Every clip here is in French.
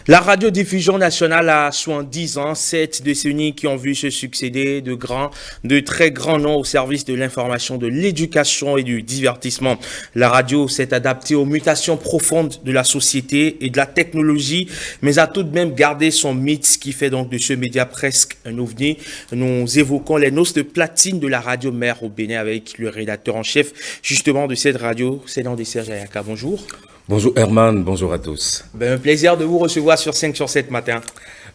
La radiodiffusion nationale a 70 ans, 7 décennies qui ont vu se succéder de très grands noms au service de l'information, de l'éducation et du divertissement. La radio s'est adaptée aux mutations profondes de la société et de la technologie, mais a tout de même gardé son mythe, ce qui fait donc de ce média presque un ovni. Nous évoquons les noces de platine de la radio mère au Bénin avec le rédacteur en chef justement de cette radio, Cédant Serge Ayaka. Bonjour. Bonjour Herman, bonjour à tous. Un plaisir de vous recevoir sur 5 sur 7 matin.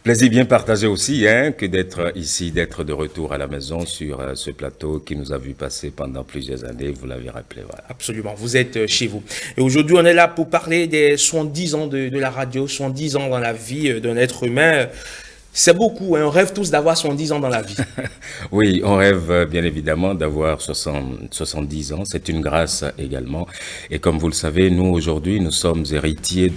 Plaisir bien partagé aussi que d'être ici, d'être de retour à la maison sur ce plateau qui nous a vu passer pendant plusieurs années, vous l'avez rappelé. Voilà. Absolument, vous êtes chez vous. Et aujourd'hui, on est là pour parler des 70 ans de la radio, 70 ans dans la vie d'un être humain. C'est beaucoup, on rêve tous d'avoir 70 ans dans la vie. Oui, on rêve bien évidemment d'avoir 70 ans, c'est une grâce également. Et comme vous le savez, nous aujourd'hui, nous sommes héritiers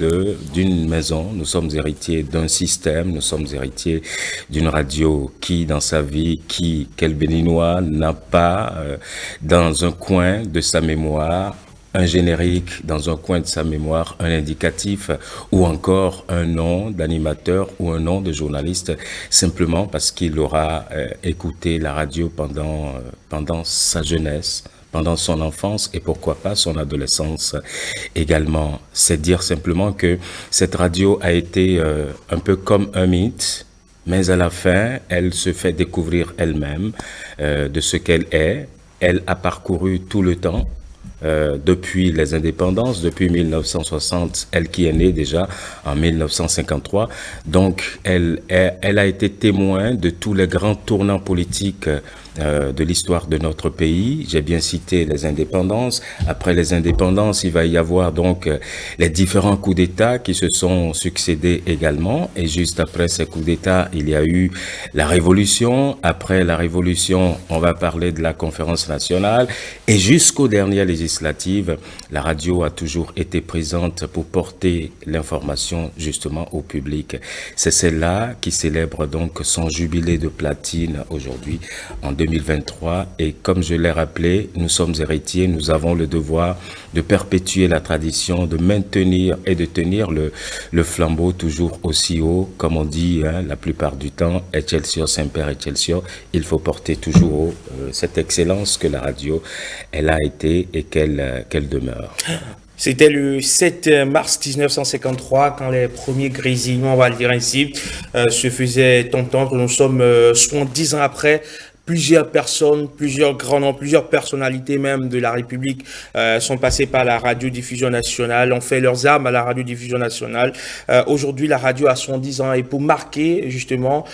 d'une maison, nous sommes héritiers d'un système, nous sommes héritiers d'une radio qui, dans sa vie, quel Béninois n'a pas dans un coin de sa mémoire un générique dans un coin de sa mémoire, un indicatif ou encore un nom d'animateur ou un nom de journaliste, simplement parce qu'il aura écouté la radio pendant sa jeunesse, pendant son enfance et pourquoi pas son adolescence également. C'est dire simplement que cette radio a été un peu comme un mythe, mais à la fin, elle se fait découvrir elle-même de ce qu'elle est. Elle a parcouru tout le temps. Depuis les indépendances, depuis 1960, elle qui est née déjà en 1953. Donc, elle a été témoin de tous les grands tournants politiques de l'histoire de notre pays. J'ai bien cité les indépendances. Après les indépendances, il va y avoir donc les différents coups d'État qui se sont succédés également. Et juste après ces coups d'État, il y a eu la Révolution. Après la Révolution, on va parler de la Conférence nationale. Et jusqu'aux dernières législatives, la radio a toujours été présente pour porter l'information justement au public. C'est celle-là qui célèbre donc son jubilé de platine aujourd'hui en 2023 et comme je l'ai rappelé, nous sommes héritiers, nous avons le devoir de perpétuer la tradition, de maintenir et de tenir le flambeau toujours aussi haut, comme on dit la plupart du temps, Excelsior Semper Excelsior, il faut porter toujours haut cette excellence que la radio, elle a été et qu'elle demeure. C'était le 7 mars 1953 quand les premiers grésillements, on va le dire ainsi, se faisaient entendre. Nous sommes 70 ans après. Plusieurs personnes, plusieurs grands noms, plusieurs personnalités même de la République sont passées par la radiodiffusion nationale, ont fait leurs armes à la radiodiffusion nationale. Aujourd'hui, la radio a 70 ans et pour marquer justement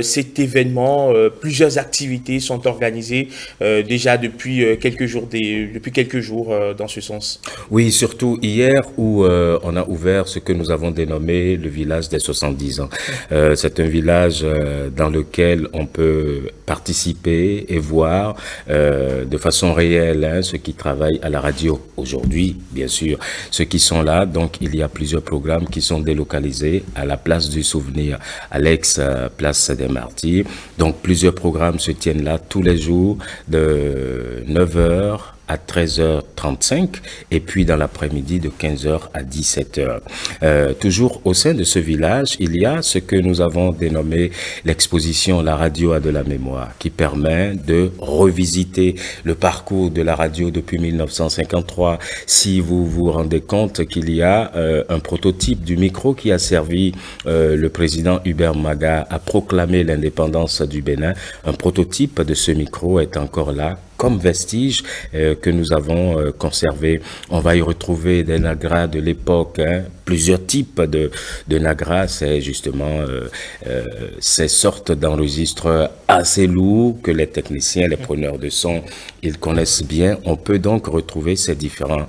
cet événement, plusieurs activités sont organisées déjà depuis quelques jours dans ce sens. Oui, surtout hier où on a ouvert ce que nous avons dénommé le village des 70 ans. C'est un village dans lequel on peut participer et voir de façon réelle ceux qui travaillent à la radio aujourd'hui, bien sûr, ceux qui sont là. Donc, il y a plusieurs programmes qui sont délocalisés à la place du souvenir, à l'ex-place des Martyrs. Donc, plusieurs programmes se tiennent là tous les jours de 9h à 13h35 et puis dans l'après-midi de 15h à 17h. Toujours au sein de ce village, il y a ce que nous avons dénommé l'exposition La radio a de la mémoire qui permet de revisiter le parcours de la radio depuis 1953. Si vous vous rendez compte qu'il y a un prototype du micro qui a servi le président Hubert Maga à proclamer l'indépendance du Bénin, un prototype de ce micro est encore là comme vestige que nous avons conservé. On va y retrouver des nagras de l'époque, plusieurs types de nagras. C'est justement ces sortes d'enregistreurs assez lourds que les techniciens, les preneurs de son, ils connaissent bien. On peut donc retrouver ces différents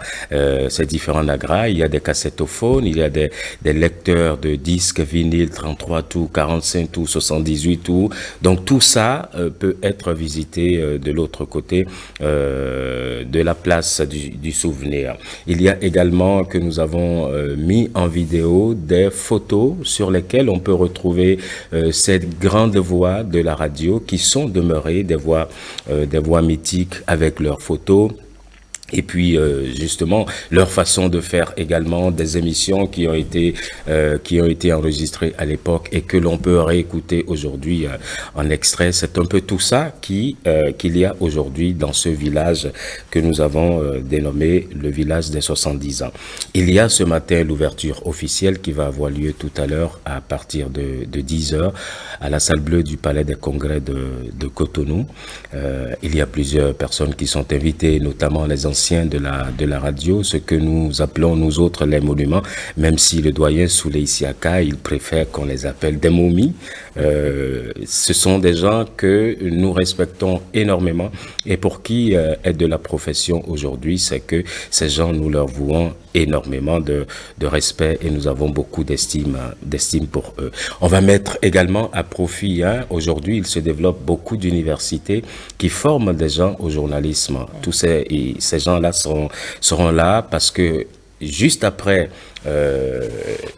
nagras. Il y a des cassettophones, il y a des lecteurs de disques vinyle 33 tours, 45 tours, 78 tours. Donc tout ça peut être visité de l'autre côté de la place du souvenir. Il y a également que nous avons mis mis en vidéo des photos sur lesquelles on peut retrouver ces grandes voix de la radio qui sont demeurées des voix mythiques avec leurs photos. Et puis justement leur façon de faire également des émissions qui ont été enregistrées à l'époque et que l'on peut réécouter aujourd'hui en extrait. C'est un peu tout ça qu'il y a aujourd'hui dans ce village que nous avons dénommé le village des 70 ans. Il y a ce matin l'ouverture officielle qui va avoir lieu tout à l'heure à partir de 10h à la salle bleue du Palais des Congrès de Cotonou. Il y a plusieurs personnes qui sont invitées, notamment les anciens de la radio, ce que nous appelons nous autres les monuments, même si le doyen Souley Isiaka, il préfère qu'on les appelle des momies. Ce sont des gens que nous respectons énormément et pour qui est de la profession aujourd'hui, c'est que ces gens, nous leur vouons énormément de respect et nous avons beaucoup d'estime pour eux. On va mettre également à profit, aujourd'hui il se développe beaucoup d'universités qui forment des gens au journalisme. Tous ces gens-là seront là parce que juste après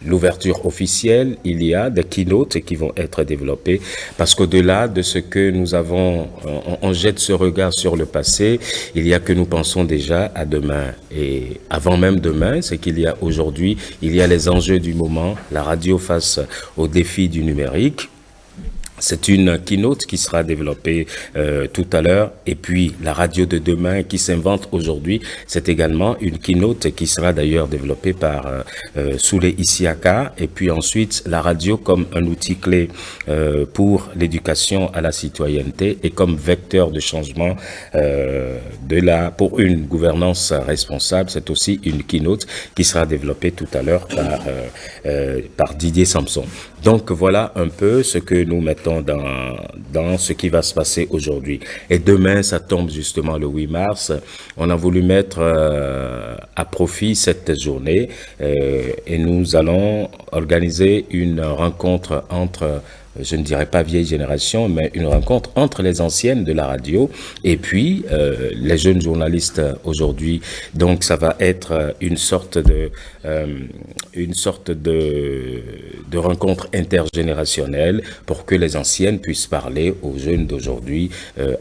l'ouverture officielle, il y a des keynotes qui vont être développées parce qu'au-delà de ce que nous avons, on jette ce regard sur le passé, il y a que nous pensons déjà à demain. Et avant même demain, c'est qu'il y a aujourd'hui, il y a les enjeux du moment, la radio face aux défis du numérique. C'est une keynote qui sera développée tout à l'heure. Et puis, la radio de demain qui s'invente aujourd'hui, c'est également une keynote qui sera d'ailleurs développée par Souley Isiaka. Et puis ensuite, la radio comme un outil clé pour l'éducation à la citoyenneté et comme vecteur de changement pour une gouvernance responsable. C'est aussi une keynote qui sera développée tout à l'heure par Didier Samson. Donc, voilà un peu ce que nous mettons dans ce qui va se passer aujourd'hui. Et demain, ça tombe justement le 8 mars. On a voulu mettre à profit cette journée et nous allons organiser une rencontre entre, je ne dirais pas vieille génération, mais une rencontre entre les anciennes de la radio et puis les jeunes journalistes aujourd'hui. Donc ça va être une sorte de rencontre intergénérationnelle pour que les anciennes puissent parler aux jeunes d'aujourd'hui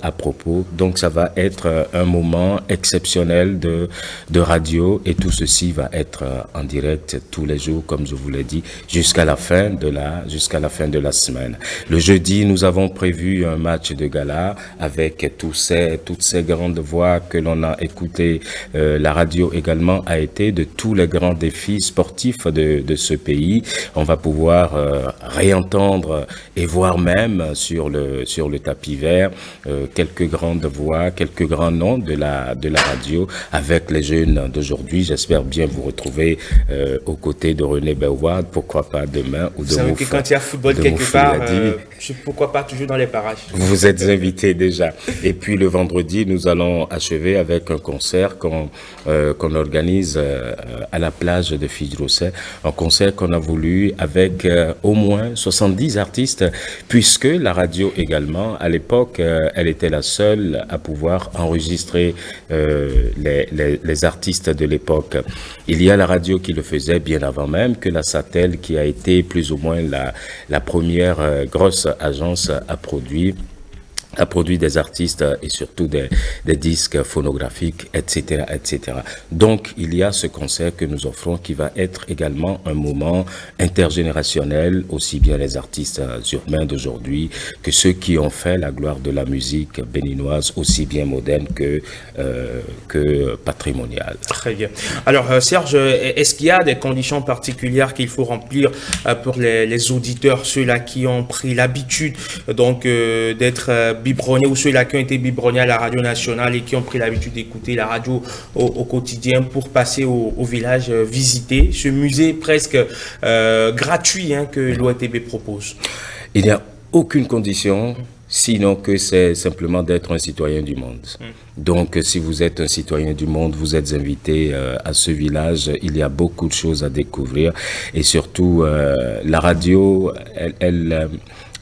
à propos. Donc ça va être un moment exceptionnel de radio et tout ceci va être en direct tous les jours, comme je vous l'ai dit, jusqu'à la fin de la semaine. Le jeudi, nous avons prévu un match de gala avec toutes ces grandes voix que l'on a écoutées. La radio également a été de tous les grands défis sportifs de ce pays. On va pouvoir réentendre et voir même sur le tapis vert quelques grandes voix, quelques grands noms de la radio avec les jeunes d'aujourd'hui. J'espère bien vous retrouver aux côtés de René Béouard, pourquoi pas demain ou de Mouf. Vous savez que quand il y a football quelque part, pourquoi pas toujours dans les parages. Vous êtes invités déjà. Et puis le vendredi, nous allons achever avec un concert qu'on organise à la plage de Fidjrosset. Un concert qu'on a voulu avec au moins 70 artistes, puisque la radio également, à l'époque, elle était la seule à pouvoir enregistrer les artistes de l'époque. Il y a la radio qui le faisait bien avant même que la Satel, qui a été plus ou moins la première grosse agence à produire des artistes et surtout des disques phonographiques, etc., etc. Donc, il y a ce concert que nous offrons qui va être également un moment intergénérationnel, aussi bien les artistes urbains d'aujourd'hui que ceux qui ont fait la gloire de la musique béninoise, aussi bien moderne que patrimoniale. Très bien. Alors, Serge, est-ce qu'il y a des conditions particulières qu'il faut remplir pour les auditeurs, ceux-là qui ont pris l'habitude donc d'être biberonnés ou ceux-là qui ont été biberonnés à la radio nationale et qui ont pris l'habitude d'écouter la radio au quotidien pour passer au village visiter ce musée presque gratuit que l'ONTB propose? Il n'y a aucune condition, sinon que c'est simplement d'être un citoyen du monde. Donc, si vous êtes un citoyen du monde, vous êtes invité à ce village. Il y a beaucoup de choses à découvrir et surtout, la radio, elle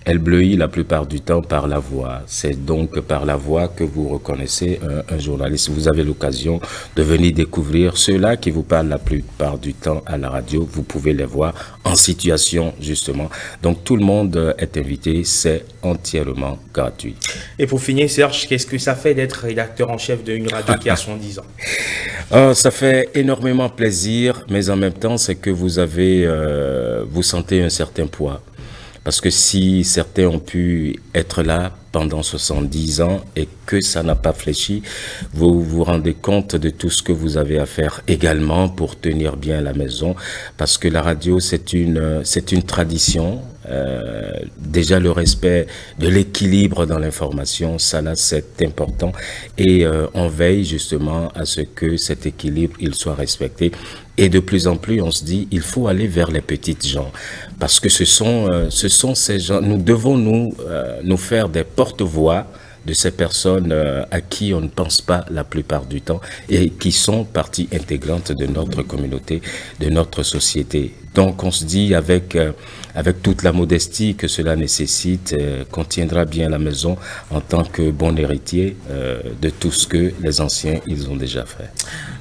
elle bleuit la plupart du temps par la voix. C'est donc par la voix que vous reconnaissez un journaliste. Vous avez l'occasion de venir découvrir ceux-là qui vous parlent la plupart du temps à la radio. Vous pouvez les voir en situation, justement. Donc, tout le monde est invité. C'est entièrement gratuit. Et pour finir, Serge, qu'est-ce que ça fait d'être rédacteur en chef d'une radio qui a 70 ans? Ça fait énormément plaisir, mais en même temps, c'est que vous sentez un certain poids. Parce que si certains ont pu être là pendant 70 ans et que ça n'a pas fléchi, vous vous rendez compte de tout ce que vous avez à faire également pour tenir bien la maison. Parce que la radio, c'est une tradition. Déjà le respect de l'équilibre dans l'information, ça là c'est important. Et on veille justement à ce que cet équilibre, il soit respecté. Et de plus en plus, on se dit, il faut aller vers les petites gens. Parce que ce sont ces gens, nous devons nous faire des porte-voix de ces personnes à qui on ne pense pas la plupart du temps et qui sont partie intégrante de notre communauté, de notre société. Donc on se dit avec toute la modestie que cela nécessite, qu'on tiendra bien la maison en tant que bon héritier de tout ce que les anciens ils ont déjà fait.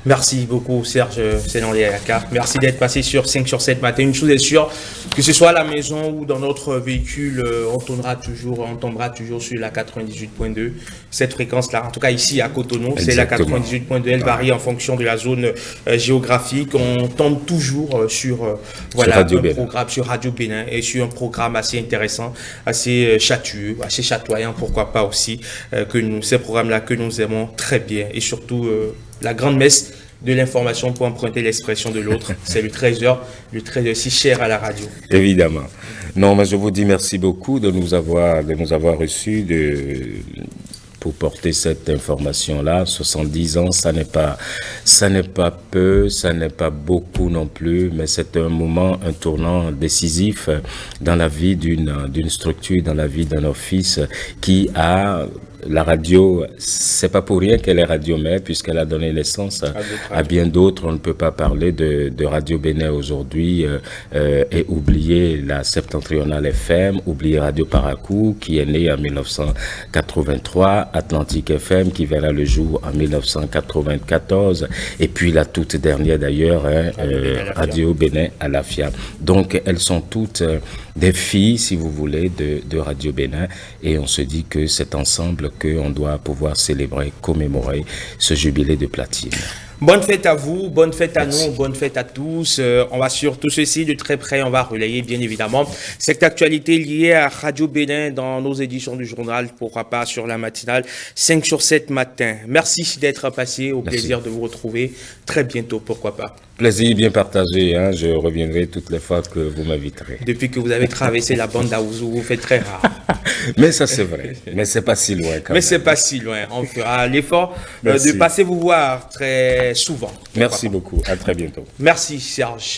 Merci beaucoup Serge Senanliaka. Merci d'être passé sur 5 sur 7 matin. Une chose est sûre, que ce soit à la maison ou dans notre véhicule, on tombera toujours sur la 98.2. Cette fréquence-là, en tout cas ici à Cotonou, c'est la 98.2. Elle varie en fonction de la zone géographique. On tombe toujours sur sur Radio Bénin et sur un programme assez intéressant, assez chatueux, assez chatoyant, pourquoi pas aussi, ces programmes-là que nous aimons très bien et surtout la grande messe de l'information pour emprunter l'expression de l'autre, c'est le 13h si cher à la radio. Évidemment. Non, mais je vous dis merci beaucoup de nous avoir reçus pour porter cette information-là. 70 ans, ça n'est pas peu, ça n'est pas beaucoup non plus, mais c'est un moment, un tournant décisif dans la vie d'une structure, dans la vie d'un office qui a... La radio, c'est pas pour rien qu'elle est Radio-Mère, puisqu'elle a donné naissance à bien d'autres. On ne peut pas parler de Radio Bénin aujourd'hui et oublier la Septentrionale FM, oublier Radio Paracou, qui est née en 1983, Atlantique FM, qui verra le jour en 1994, et puis la toute dernière d'ailleurs, Radio Bénin Alafia. Donc, elles sont toutes des filles, si vous voulez, de Radio Bénin, et on se dit que c'est ensemble qu'on doit pouvoir célébrer, commémorer ce jubilé de platine. Bonne fête à vous, bonne fête à nous, bonne fête à tous. On va sur tout ceci de très près, on va relayer bien évidemment cette actualité liée à Radio Bénin dans nos éditions du journal, pourquoi pas sur la matinale 5 sur 7 matin. Merci d'être passé, au plaisir de vous retrouver très bientôt, pourquoi pas. Plaisir bien partagé, hein. Je reviendrai toutes les fois que vous m'inviterez. Depuis que vous avez traversé la bande d'Aouzou, vous faites très rare. Mais ça c'est vrai, mais c'est pas si loin quand même. Mais c'est pas si loin, on fera l'effort de passer vous voir très souvent. Merci beaucoup, à très bientôt. Merci Serge.